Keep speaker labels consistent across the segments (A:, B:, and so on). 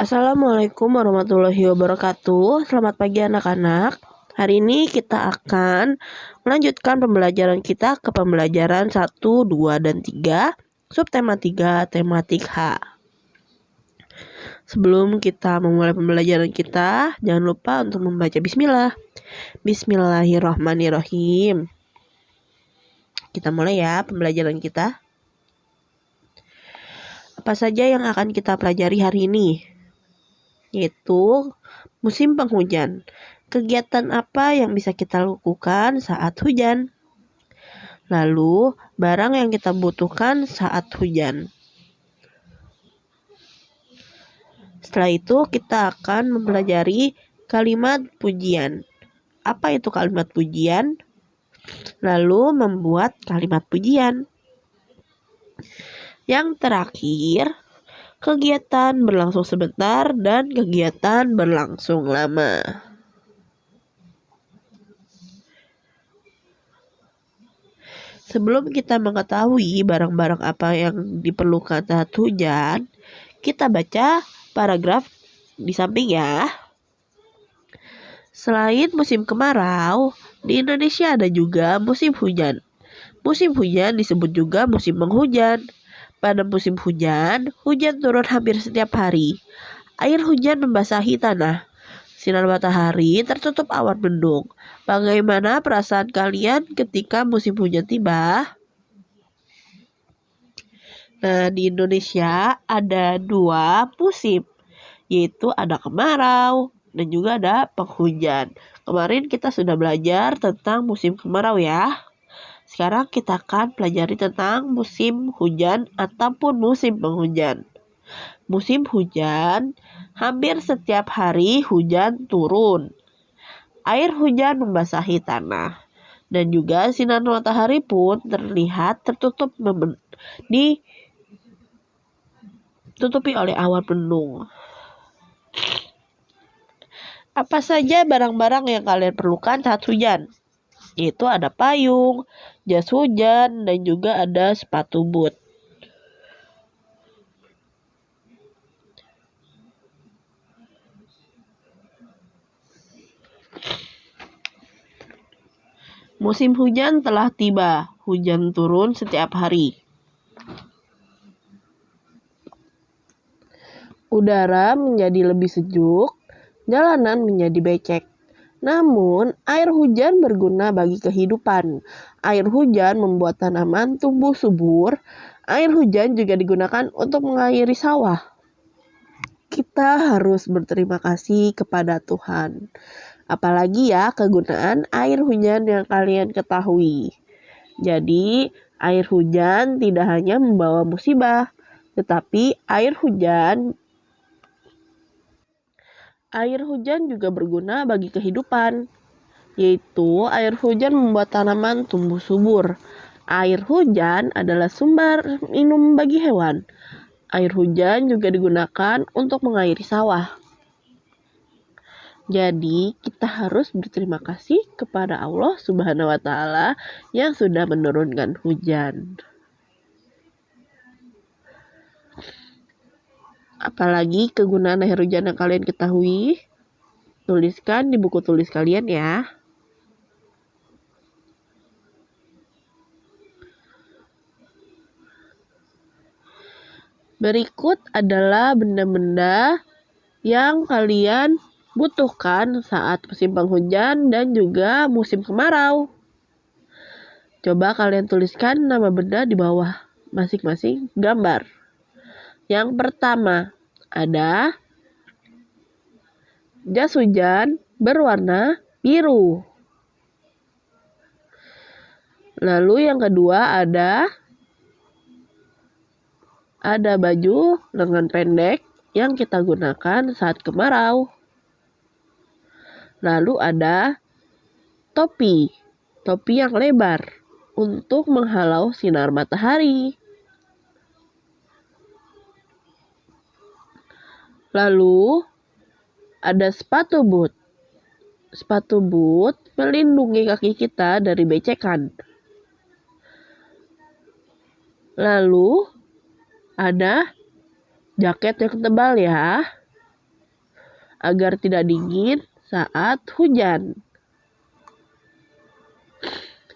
A: Assalamualaikum warahmatullahi wabarakatuh. Selamat pagi anak-anak. Hari ini kita akan melanjutkan pembelajaran kita ke pembelajaran 1, 2, dan 3, subtema 3, tematik H. Sebelum kita memulai pembelajaran kita, jangan lupa untuk membaca bismillah. Bismillahirrahmanirrahim. Kita mulai ya pembelajaran kita. Apa saja yang akan kita pelajari hari ini? Yaitu musim penghujan. Kegiatan apa yang bisa kita lakukan saat hujan? Lalu, barang yang kita butuhkan saat hujan. Setelah itu, kita akan mempelajari kalimat pujian. Apa itu kalimat pujian? Lalu, membuat kalimat pujian. Yang terakhir, kegiatan berlangsung sebentar dan kegiatan berlangsung lama. Sebelum kita mengetahui barang-barang apa yang diperlukan saat hujan, kita baca paragraf di samping ya. Selain musim kemarau, di Indonesia ada juga musim hujan. Musim hujan disebut juga musim penghujan. Pada musim hujan, hujan turun hampir setiap hari. Air hujan membasahi tanah. Sinar matahari tertutup awan mendung. Bagaimana perasaan kalian ketika musim hujan tiba? Nah, di Indonesia ada 2 musim, yaitu ada kemarau dan juga ada penghujan. Kemarin kita sudah belajar tentang musim kemarau ya. Sekarang kita akan pelajari tentang musim hujan ataupun musim penghujan. Musim hujan, hampir setiap hari hujan turun. Air hujan membasahi tanah. Dan juga sinar matahari pun terlihat ditutupi oleh awan mendung. Apa saja barang-barang yang kalian perlukan saat hujan? Yaitu ada payung, jas hujan, dan juga ada sepatu boot. Musim hujan telah tiba. Hujan turun setiap hari. Udara menjadi lebih sejuk, jalanan menjadi becek. Namun, air hujan berguna bagi kehidupan. Air hujan membuat tanaman tumbuh subur. Air hujan juga digunakan untuk mengairi sawah. Kita harus berterima kasih kepada Tuhan. Apalagi ya kegunaan air hujan yang kalian ketahui. Jadi, air hujan tidak hanya membawa musibah, tetapi air hujan juga berguna bagi kehidupan, yaitu air hujan membuat tanaman tumbuh subur. Air hujan adalah sumber minum bagi hewan. Air hujan juga digunakan untuk mengairi sawah. Jadi, kita harus berterima kasih kepada Allah Subhanahu wa Ta'ala yang sudah menurunkan hujan. Apalagi kegunaan air hujan yang kalian ketahui, tuliskan di buku tulis kalian ya. Berikut adalah benda-benda yang kalian butuhkan saat musim penghujan dan juga musim kemarau. Coba kalian tuliskan nama benda di bawah masing-masing gambar. Yang pertama ada jas hujan berwarna biru. Lalu yang kedua ada baju lengan pendek yang kita gunakan saat kemarau. Lalu ada topi yang lebar untuk menghalau sinar matahari. Lalu ada sepatu boot. Sepatu boot melindungi kaki kita dari becekan. Lalu ada jaket yang tebal ya. agar tidak dingin saat hujan.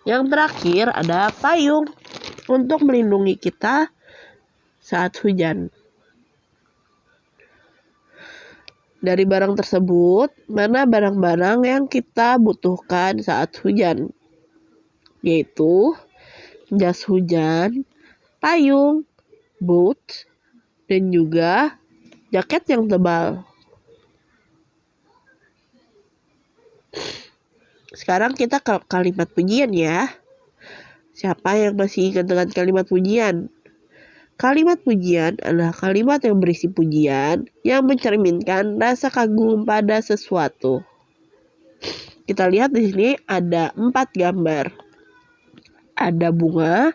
A: Yang terakhir ada payung untuk melindungi kita saat hujan. Dari barang tersebut, mana barang-barang yang kita butuhkan saat hujan? Yaitu jas hujan, payung, boots, dan juga jaket yang tebal. Sekarang kita ke kalimat pujian ya. Siapa yang masih ingat dengan kalimat pujian? Kalimat pujian adalah kalimat yang berisi pujian yang mencerminkan rasa kagum pada sesuatu. Kita lihat di sini ada 4 gambar. Ada bunga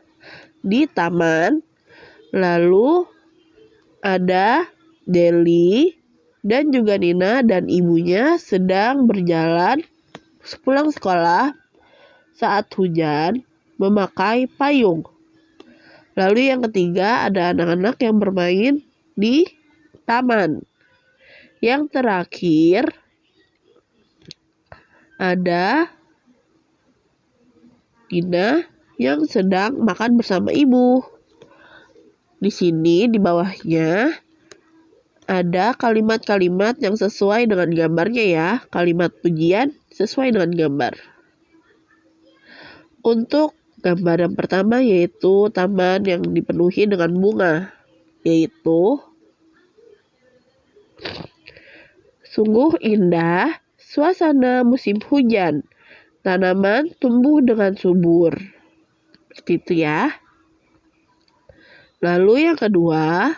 A: di taman, lalu ada Deli dan juga Nina dan ibunya sedang berjalan pulang sekolah saat hujan memakai payung. Lalu yang ketiga ada anak-anak yang bermain di taman. Yang terakhir ada Nina yang sedang makan bersama ibu. Di sini di bawahnya ada kalimat-kalimat yang sesuai dengan gambarnya ya. Kalimat pujian sesuai dengan gambar. Untuk gambar yang pertama yaitu taman yang dipenuhi dengan bunga. Yaitu sungguh indah suasana musim hujan. Tanaman tumbuh dengan subur. Seperti itu ya. Lalu yang kedua,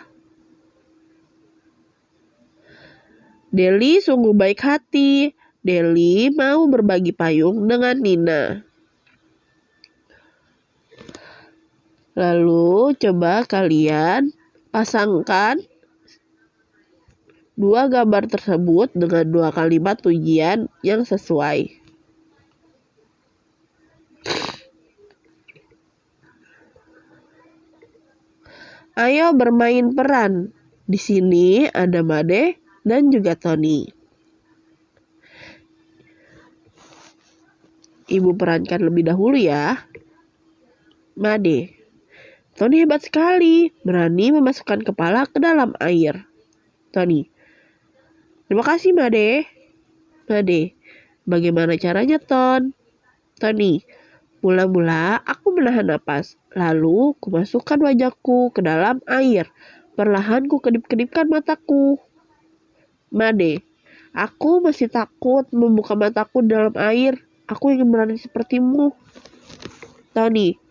A: Deli sungguh baik hati. Deli mau berbagi payung dengan Nina. Lalu coba kalian pasangkan 2 gambar tersebut dengan 2 kalimat pujian yang sesuai. Ayo bermain peran. Di sini ada Made dan juga Tony. Ibu perankan lebih dahulu ya. Made. Tony hebat sekali, berani memasukkan kepala ke dalam air. Tony. Terima kasih Made. Made. Bagaimana caranya Ton? Tony. Mula-mula aku menahan napas, lalu kumasukkan wajahku ke dalam air. Perlahan ku kedip-kedipkan mataku. Made. Aku masih takut membuka mataku dalam air. Aku ingin berani sepertimu. Tony.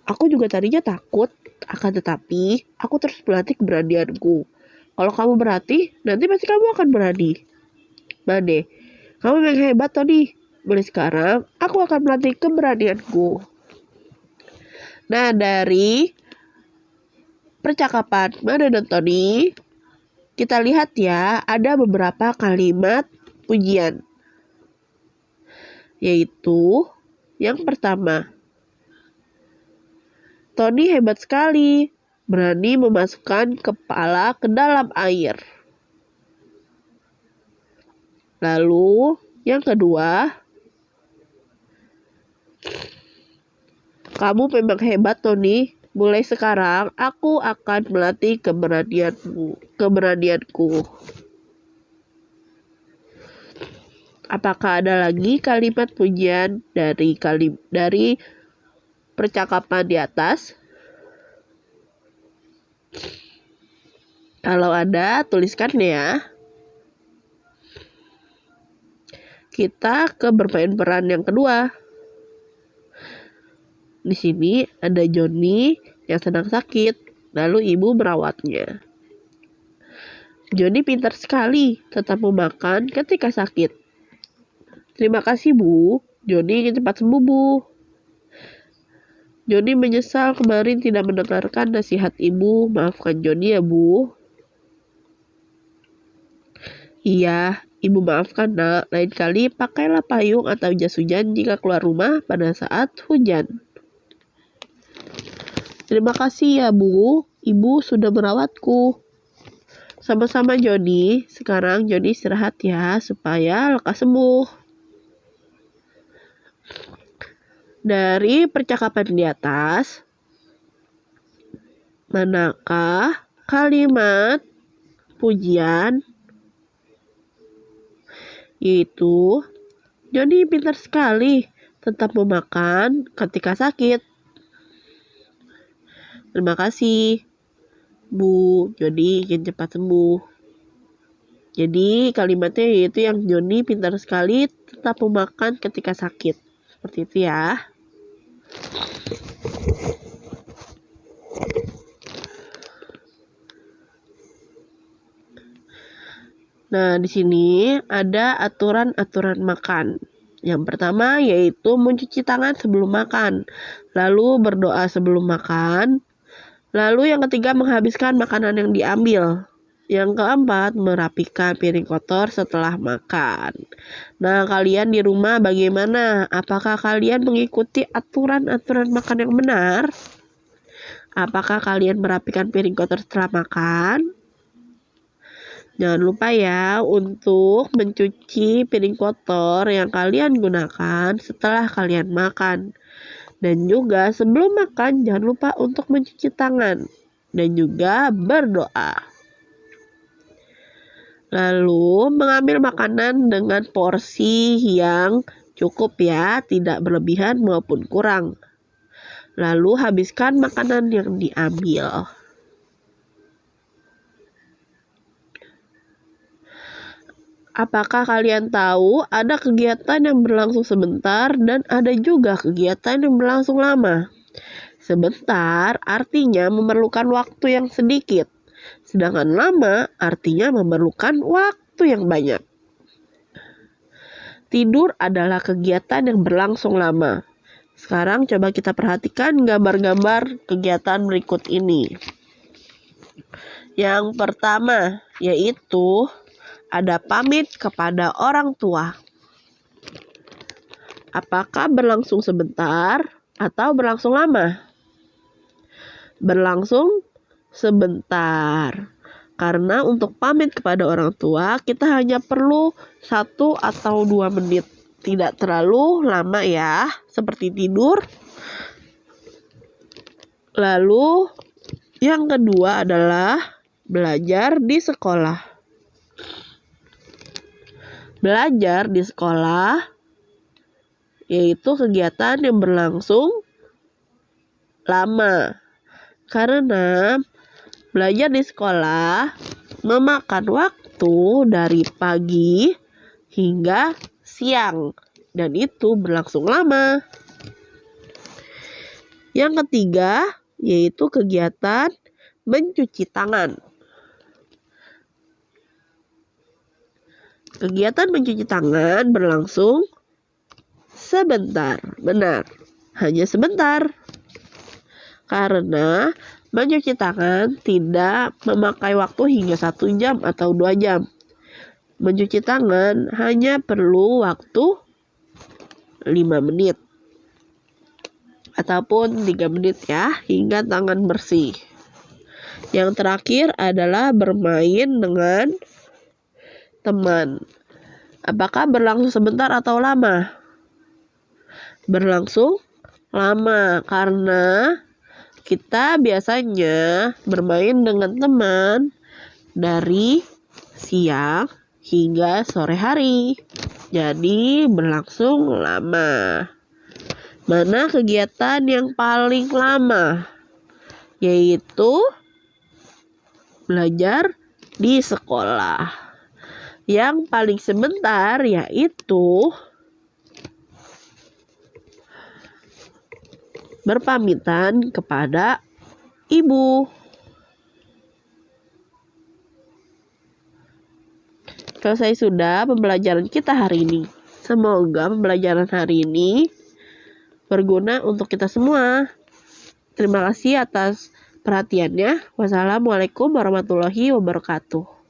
A: Aku juga tadinya takut, akan tetapi aku terus berlatih keberanianku. Kalau kamu berlatih, nanti pasti kamu akan berani. Made. Kamu memang hebat Tony. Mulai sekarang, aku akan melatih keberanianku. Nah, dari percakapan Made dan Tony, kita lihat ya, ada beberapa kalimat pujian. Yaitu, yang pertama, Tony hebat sekali, berani memasukkan kepala ke dalam air. Lalu, yang kedua, kamu memang hebat Tony. Mulai sekarang aku akan melatih keberanianku. Apakah ada lagi kalimat pujian dari percakapan di atas? Kalau ada, tuliskan ya. Kita ke bermain peran yang kedua. Di sini ada Johnny yang sedang sakit, lalu ibu merawatnya. Johnny pintar sekali, tetap memakan ketika sakit. Terima kasih Bu, Johnny ingin cepat sembuh Bu. Johnny menyesal kemarin tidak mendengarkan nasihat ibu. Maafkan Johnny ya Bu. Iya, ibu maafkan nak. Lain kali pakailah payung atau jas hujan jika keluar rumah pada saat hujan. Terima kasih ya Bu, ibu sudah merawatku. Sama-sama Jody. Sekarang Jody istirahat ya supaya lekas sembuh. Dari percakapan di atas, manakah kalimat pujian yaitu Jody pintar sekali, tetap memakan ketika sakit. Terima kasih Bu, Jody ingin cepat sembuh. Jadi kalimatnya yaitu yang Jody pintar sekali, tetap memakan ketika sakit. Seperti itu ya. Nah, di sini ada aturan-aturan makan. Yang pertama yaitu mencuci tangan sebelum makan, lalu berdoa sebelum makan. Lalu yang ketiga menghabiskan makanan yang diambil. Yang keempat merapikan piring kotor setelah makan. Nah, kalian di rumah bagaimana? Apakah kalian mengikuti aturan-aturan makan yang benar? Apakah kalian merapikan piring kotor setelah makan? Jangan lupa ya untuk mencuci piring kotor yang kalian gunakan setelah kalian makan. Dan juga sebelum makan jangan lupa untuk mencuci tangan dan juga berdoa. Lalu mengambil makanan dengan porsi yang cukup ya, tidak berlebihan maupun kurang. Lalu habiskan makanan yang diambil. Apakah kalian tahu ada kegiatan yang berlangsung sebentar dan ada juga kegiatan yang berlangsung lama? Sebentar artinya memerlukan waktu yang sedikit, sedangkan lama artinya memerlukan waktu yang banyak. Tidur adalah kegiatan yang berlangsung lama. Sekarang coba kita perhatikan gambar-gambar kegiatan berikut ini. Yang pertama yaitu ada pamit kepada orang tua. Apakah berlangsung sebentar atau berlangsung lama? Berlangsung sebentar. Karena untuk pamit kepada orang tua, kita hanya perlu 1 atau 2 menit. Tidak terlalu lama ya, seperti tidur. Lalu yang kedua adalah belajar di sekolah. Belajar di sekolah yaitu kegiatan yang berlangsung lama. Karena belajar di sekolah memakan waktu dari pagi hingga siang dan itu berlangsung lama. Yang ketiga yaitu kegiatan mencuci tangan. Kegiatan mencuci tangan berlangsung sebentar. Benar, hanya sebentar. Karena mencuci tangan tidak memakai waktu hingga 1 jam atau 2 jam. Mencuci tangan hanya perlu waktu 5 menit. Ataupun 3 menit ya, hingga tangan bersih. Yang terakhir adalah bermain dengan teman. Apakah berlangsung sebentar atau lama? Berlangsung lama karena kita biasanya bermain dengan teman dari siang hingga sore hari. Jadi berlangsung lama. Mana kegiatan yang paling lama? Yaitu belajar di sekolah. Yang paling sebentar yaitu berpamitan kepada ibu. Selesai sudah pembelajaran kita hari ini. Semoga pembelajaran hari ini berguna untuk kita semua. Terima kasih atas perhatiannya. Wassalamualaikum warahmatullahi wabarakatuh.